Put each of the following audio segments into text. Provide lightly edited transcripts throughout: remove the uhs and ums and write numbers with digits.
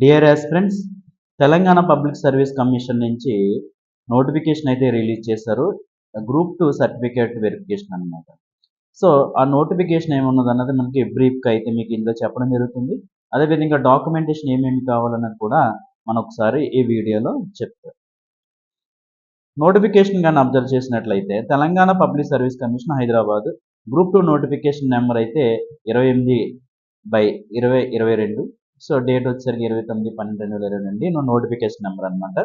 Dear aspirants, Telangana public service commission నుంచి notification అయితే release చేశారు. గ్రూప్ 2 సర్టిఫికేట్ వెరిఫికేషన్ అనమాట. సో, ఆ నోటిఫికేషన్ ఏమున్నదన్నది మనకి బ్రీఫ్‌గా అయితే మీకు ఇందులో చెప్పడం జరుగుతుంది. అదేవిధంగా డాక్యుమెంటేషన్ ఏమేమి కావాలన్నది కూడా మనం ఒకసారి ఈ వీడియోలో చెప్తారు. నోటిఫికేషన్ గాని అబ్జర్వ్ చేసినట్లయితే Telangana public service commission Hyderabad group 2 notification number అయితే 28/2022. సో, డేట్ వచ్చేసరికి 29/12/2022 నోటిఫికేషన్ నెంబర్ అనమాట.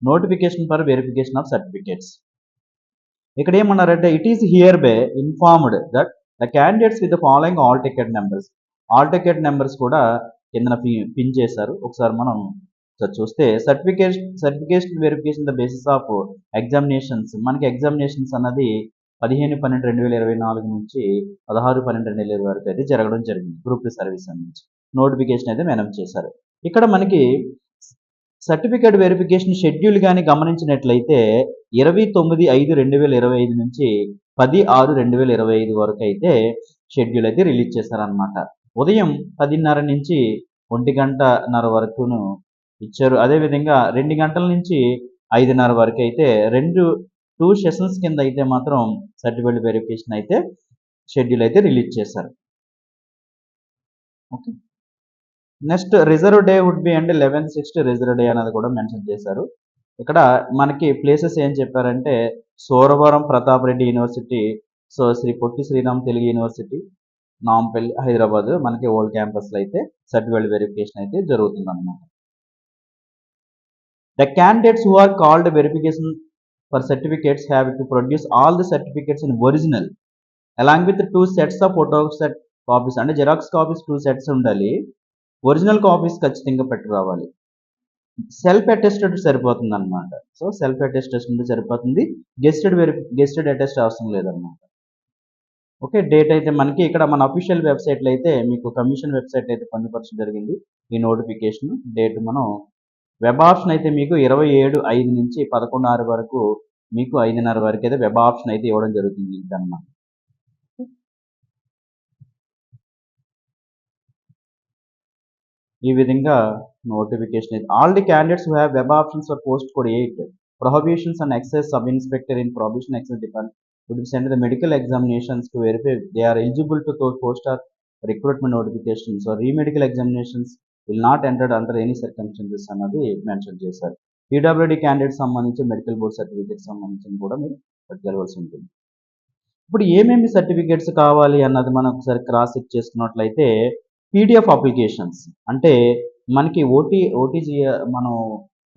Notification for verification of certificates. ఇక్కడ ఏమన్నారంటే it is here by informed that the candidates with the following all ticket numbers. All ticket numbers కూడా కింద pin చేశారు. ఒకసారి మనం చూస్తే certification verification the basis of examinations. మనకి ఎగ్జామినేషన్స్ అన్నది 15/12/2024 నుంచి 16/12/2020 వరకు అయితే జరగడం జరిగింది. గ్రూప్ 2 సర్వీస్ నుంచి నోటిఫికేషన్ అయితే అనౌన్స్ చేశారు. ఇక్కడ మనకి సర్టిఫికేట్ వెరిఫికేషన్ షెడ్యూల్ కానీ గమనించినట్లయితే 29/5/2025 నుంచి 10/6/2025 వరకు అయితే షెడ్యూల్ అయితే రిలీజ్ చేశారనమాట. ఉదయం 10:30 నుంచి 1:30 వరకును ఇచ్చారు. అదేవిధంగా 2 గంటల నుంచి 5:30 వరకు అయితే 2 సెషన్స్ కింద అయితే మాత్రం సర్టిఫికేట్ వెరిఫికేషన్ అయితే షెడ్యూల్ అయితే రిలీజ్ చేశారు. Okay. Next reserve day would be అంటే 11/6 రిజర్వ్ డే అనేది కూడా మెన్షన్ చేశారు. ఇక్కడ మనకి ప్లేసెస్ ఏం చెప్పారంటే Suravaram Pratap Reddy university, so Sri Potti Sriram Telugu university, Nampally, Hyderabad మనకి ఓల్డ్ క్యాంపస్లో అయితే సర్టిఫికేట్ వెరిఫికేషన్ అయితే జరుగుతుందన్నమాట. The candidates who are called verification for certificates have to produce all the certificates in original along with 2 sets of photo set copies. అంటే జిరాక్స్ కాపీస్ 2 sets ఉండాలి. Original copies ఖచ్చితంగా రావాలి. Self attested సరిపోతుంది అనమాట. So self attestation ఉంటే సరిపోతుంది. గెస్టెడ్ attest అవసరం లేదన్నమాట. ఓకే. డేట్ అయితే మనకి ఇక్కడ మన అఫీషియల్ వెబ్సైట్లో అయితే మీకు కమిషన్ వెబ్సైట్ అయితే పొందుపరచడం జరిగింది. ఈ నోటిఫికేషన్ డేట్ మనం వెబ్ ఆప్షన్ అయితే మీకు 27/5 నుంచి 11/6 వరకు మీకు 5:30 వరకు అయితే వెబ్ ఆప్షన్ అయితే ఇవ్వడం జరుగుతుంది లింక్ అన్నమాట. ఈ విధంగా నోటిఫికేషన్ అయితే all the candidates who have web options for post code 8 prohibitions and excess sub inspector in probation excess department would send the medical examinations to verify they are eligible to those post or recruitment notifications or re-medical examinations will not enter under any circumstances అన్నది mention చేశారు. PWD candidate సంబంధించి medical board certificate సంబంధించి కూడా మీరు పట్టుకెళ్ళవలసి ఉంటుంది. ఇప్పుడు ఏమేమి certificates కావాలి అన్నది మనం ఒకసారి క్రాస్ చెక్ చేసుకున్నట్లయితే పీడిఎఫ్ అప్లికేషన్స్ అంటే మనకి ఓటీజీ మనం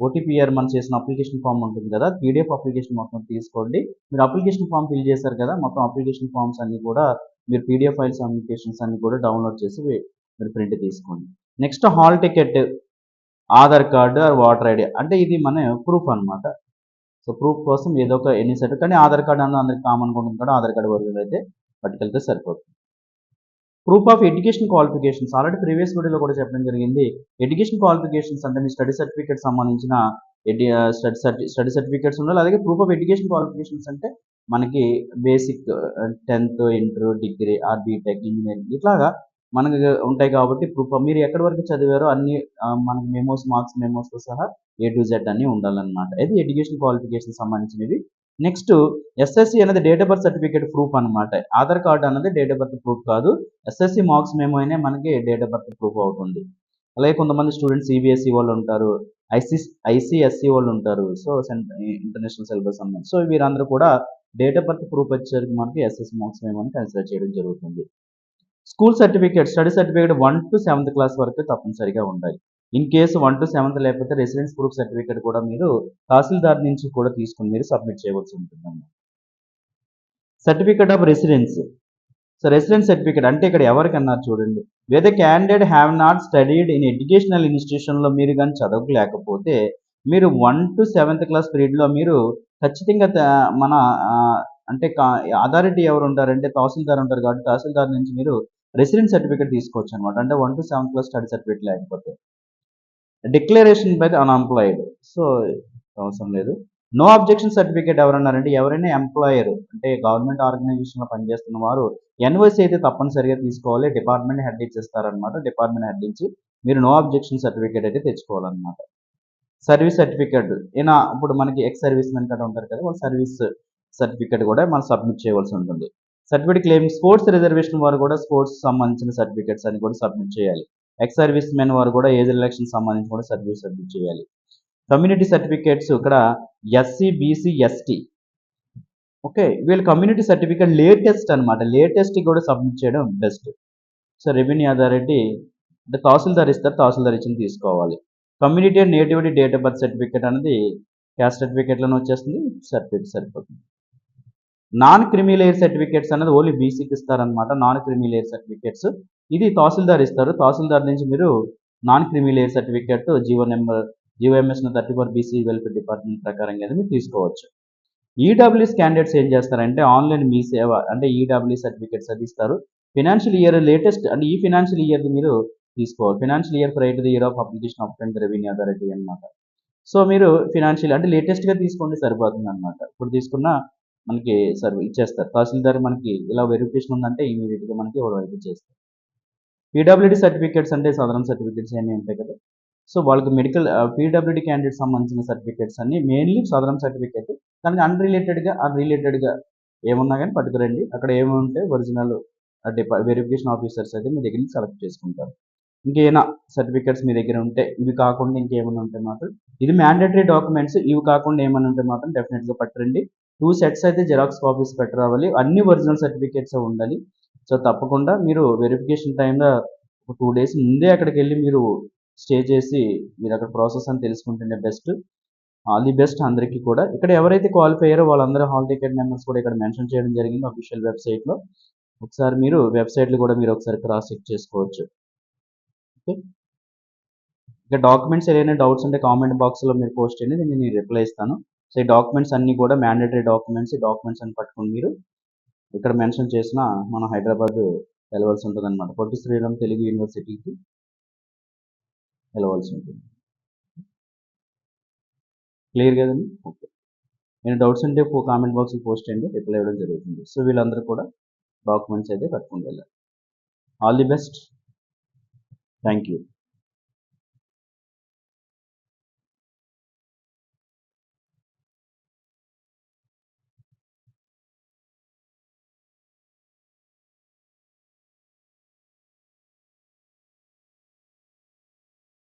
ఓటీపీఆర్ మనం చేసిన అప్లికేషన్ ఫామ్ ఉంటుంది కదా, పీడిఎఫ్ అప్లికేషన్ మొత్తం తీసుకోండి. మీరు అప్లికేషన్ ఫామ్ ఫిల్ చేశారు కదా, మొత్తం అప్లికేషన్ ఫామ్స్ అన్ని కూడా మీరు పీడిఎఫ్ ఫైల్స్ అప్లికేషన్స్ అన్ని కూడా డౌన్లోడ్ చేసి మీరు ప్రింట్ తీసుకోండి. Next hall ticket, Aadhaar card or voter ID, అంటే ఇది మన ప్రూఫ్ అనమాట. సో ప్రూఫ్ కోసం ఏదో ఒక ఎన్ని సెట్, కానీ ఆధార్ కార్డు అన్న అందరికి కామన్గా ఉంటుంది కూడా ఆధార్ కార్డు ఒరిజినల్ అయితే పట్టుకెళ్తే సరిపోతుంది. Proof of education qualifications already previous వీడియోలో కూడా చెప్పడం జరిగింది. ఎడ్యుకేషన్ క్వాలిఫికేషన్స్ అంటే మీ స్టడీ సర్టిఫికేట్ సంబంధించిన స్టడీ సర్టిఫికేట్స్ ఉండాలి. అలాగే ప్రూఫ్ ఆఫ్ ఎడ్యుకేషన్ క్వాలిఫికేషన్స్ అంటే మనకి basic 10th, inter, degree or BTech, engineering ఇట్లాగా మనకి ఉంటాయి. కాబట్టి ప్రూఫ్ మీరు ఎక్కడి వరకు చదివారో అన్ని మనకి మార్క్స్ మెమోస్తో సహా A to Z అన్నీ ఉండాలన్నమాట. ఇది ఎడ్యుకేషన్ క్వాలిఫికేషన్ సంబంధించినవి. నెక్స్ట్ ఎస్ఎస్సి అనేది date of birth certificate proof అనమాట. ఆధార్ కార్డు అన్నది డేట్ ఆఫ్ బర్త్ ప్రూఫ్ కాదు. ఎస్ఎస్సి మార్క్స్ మెమో అయినా మనకి డేట్ ఆఫ్ బర్త్ ప్రూఫ్ అవుతుంది. అలాగే కొంతమంది స్టూడెంట్స్ సిబిఎస్ఈ వాళ్ళు ఉంటారు, ఐసిఎస్సి వాళ్ళు ఉంటారు. సో ఇంటర్నేషనల్ సిలబస్ అన్నమాట. సో వీరందరూ కూడా డేట్ ఆఫ్ బర్త్ ప్రూఫ్ వచ్చేసరికి మనకి ఎస్ఎస్సి మార్క్స్ మెమోని కన్సిడర్ చేయడం జరుగుతుంది. School certificate, study certificate 1 to 7th class వరకు తప్పనిసరిగా ఉండాలి. ఇన్ కేసు 1 to 7th లేకపోతే రెసిడెన్స్ ప్రూఫ్ సర్టిఫికేట్ కూడా మీరు తహసీల్దార్ నుంచి కూడా తీసుకుని మీరు సబ్మిట్ చేయవలసి ఉంటుంది. Certificate of residence, so residence certificate అంటే ఇక్కడ ఎవరికన్నారు చూడండి, where the candidate have not studied in educational ఇన్స్టిట్యూషన్లో మీరు కానీ చదవలేకపోతే మీరు 1 to 7th క్లాస్ పీరియడ్లో మీరు ఖచ్చితంగా మన అంటే అథారిటీ ఎవరు ఉంటారంటే తహసీల్దార్ ఉంటారు. కాబట్టి తహసీల్దార్ నుంచి మీరు రెసిడెన్స్ సర్టిఫికేట్ తీసుకోవచ్చు అనమాట. అంటే 1 to 7th class study certificate లేకపోతే. డిక్లరేషన్ బై అన్ఎంప్లాయిడ్, సో అవసరం లేదు. నో అబ్జెక్షన్ సర్టిఫికేట్ ఎవరన్నారంటే ఎవరైనా ఎంప్లాయర్ అంటే గవర్నమెంట్ ఆర్గనైజేషన్లో పనిచేస్తున్న వారు ఎన్ఓసి అయితే తప్పనిసరిగా తీసుకోవాలి. డిపార్ట్మెంట్ హెడ్ ఇచ్చేస్తారనమాట. డిపార్ట్మెంట్ హెడ్ నుంచి మీరు నో అబ్జెక్షన్ సర్టిఫికేట్ అయితే తెచ్చుకోవాలన్నమాట. సర్వీస్ సర్టిఫికేట్ ఇప్పుడు మనకి ఎక్స్ సర్వీస్ మెన్ కదా ఉంటారు కదా, వాళ్ళ సర్వీస్ సర్టిఫికేట్ కూడా మనం సబ్మిట్ చేయవలసి ఉంటుంది. సర్టిఫికేట్ క్లెయిమ్ స్పోర్ట్స్ రిజర్వేషన్ వారు కూడా స్పోర్ట్స్ సంబంధించిన సర్టిఫికేట్స్ అని కూడా సబ్మిట్ చేయాలి. ఎక్స్ సర్వీస్ మెన్ వారు కూడా ఏజ్ రిలాక్షన్ సంబంధించి కూడా సబ్మిట్ చేయాలి. కమ్యూనిటీ సర్టిఫికేట్స్ ఇక్కడ ఎస్సీ, బీసీ, ఎస్టీ, ఓకే, వీళ్ళ కమ్యూనిటీ సర్టిఫికేట్ లేటెస్ట్ అనమాట. లేటెస్ట్ కూడా సబ్మిట్ చేయడం బెస్ట్. సో రెవెన్యూ అథారిటీ అంటే తహసీల్దార్ ఇస్తారు, తహసీల్దార్ ఇచ్చింది తీసుకోవాలి. Community and nativity date of birth certificate అనేది క్యాస్ట్ సర్టిఫికేట్లోనే వచ్చేస్తుంది, సర్టిఫికేట్ సరిపోతుంది. నాన్ క్రిమీ లేయర్ సర్టిఫికేట్స్ అనేది ఓన్లీ బీసీకి ఇస్తారనమాట. నాన్ క్రిమీ లేయర్ సర్టిఫికేట్స్ ఇది తహసీల్దార్ ఇస్తారు. తహసీల్దార్ నుంచి మీరు non creamy layer certificate GOMS 34 BC welfare department ప్రకారంగా మీరు తీసుకోవచ్చు. ఈడబ్ల్యూఎస్ క్యాండిడేట్స్ ఏం చేస్తారంటే ఆన్లైన్ మీ సేవ అంటే ఈడబ్ల్యూఎస్ సర్టిఫికేట్స్ అది ఇస్తారు. ఫినాన్షియల్ ఇయర్ లేటెస్ట్ అంటే ఈ ఫినాన్షియల్ ఇయర్ మీరు తీసుకోవాలి. Financial year prior to the year of application of revenue authority అనమాట. సో మీరు ఫినాన్షియల్ అంటే లేటెస్ట్గా తీసుకోండి సరిపోతుంది అనమాట. ఇప్పుడు తీసుకున్న మనకి ఇచ్చేస్తారు. తహసీల్దార్ మనకి ఇలా వెరిఫికేషన్ ఉందంటే ఇమీడియట్గా మనకి వెరిఫై చేస్తారు. పీడబ్ల్యూడీ సర్టిఫికేట్స్ అంటే సాధారణ సర్టిఫికేట్స్ అన్నీ ఉంటాయి కదా. సో వాళ్ళకి మెడికల్ పీడబ్ల్యూడీ క్యాండిడేట్ సంబంధించిన సర్టిఫికేట్స్ అన్ని మెయిన్లీ సాధారణ సర్టిఫికేట్, కానీ అన్రిలేటెడ్గా ఏమున్నా కానీ పట్టుకురండి. అక్కడ ఏముంటే ఒరిజినల్ వెరిఫికేషన్ ఆఫీసర్స్ అయితే మీ దగ్గర నుంచి సెలెక్ట్ చేసుకుంటారు. ఇంకేమైనా సర్టిఫికేట్స్ మీ దగ్గర ఉంటే ఇవి కాకుండా ఇంకేమైనా ఉంటే మాత్రం ఇది మ్యాండేటరీ డాక్యుమెంట్స్. ఇవి కాకుండా ఏమైనా ఉంటే మాత్రం డెఫినెట్గా పట్టురండి. 2 సెట్స్ అయితే జిరాక్స్ కాపీస్ పెట్టరావాలి. అన్ని ఒరిజినల్ సర్టిఫికేట్స్ ఉండాలి. సో తప్పకుండా మీరు వెరిఫికేషన్ టైంలో ఒక 2 డేస్ ముందే అక్కడికి వెళ్ళి మీరు స్టే చేసి మీరు అక్కడ ప్రాసెస్ అని తెలుసుకుంటేనే బెస్ట్. ఆల్ ది బెస్ట్ అందరికీ కూడా. ఇక్కడ ఎవరైతే క్వాలిఫై అయ్యారో వాళ్ళందరూ హాల్ టికెట్ నెంబర్స్ కూడా ఇక్కడ మెన్షన్ చేయడం జరిగింది అఫీషియల్ వెబ్సైట్లో. ఒకసారి మీరు వెబ్సైట్లో కూడా మీరు ఒకసారి క్రాస్ చెక్ చేసుకోవచ్చు. ఓకే, ఇక డాక్యుమెంట్స్ ఏదైనా డౌట్స్ ఉంటే కామెంట్ బాక్స్లో మీరు పోస్ట్ చేయండి, నేను రిప్లై ఇస్తాను. సో ఈ డాక్యుమెంట్స్ అన్నీ కూడా మ్యాండేటరీ డాక్యుమెంట్స్. ఈ డాక్యుమెంట్స్ అని పట్టుకుని మీరు ఇక్కడ మెన్షన్ చేసిన మనం హైదరాబాద్ వెళ్ళవలసి ఉంటుంది అనమాట. పొట్టి శ్రీరామ్ తెలుగు యూనివర్సిటీకి వెళ్ళవలసి ఉంటుంది. క్లియర్ కదండి? ఓకే, నేను డౌట్స్ ఉంటే కామెంట్ బాక్స్లో పోస్ట్ చేయండి, రిప్లై ఇవ్వడం జరుగుతుంది. సో వీళ్ళందరూ కూడా డాక్యుమెంట్స్ అయితే పట్టుకుని వెళ్ళాలి. All the best. Thank you.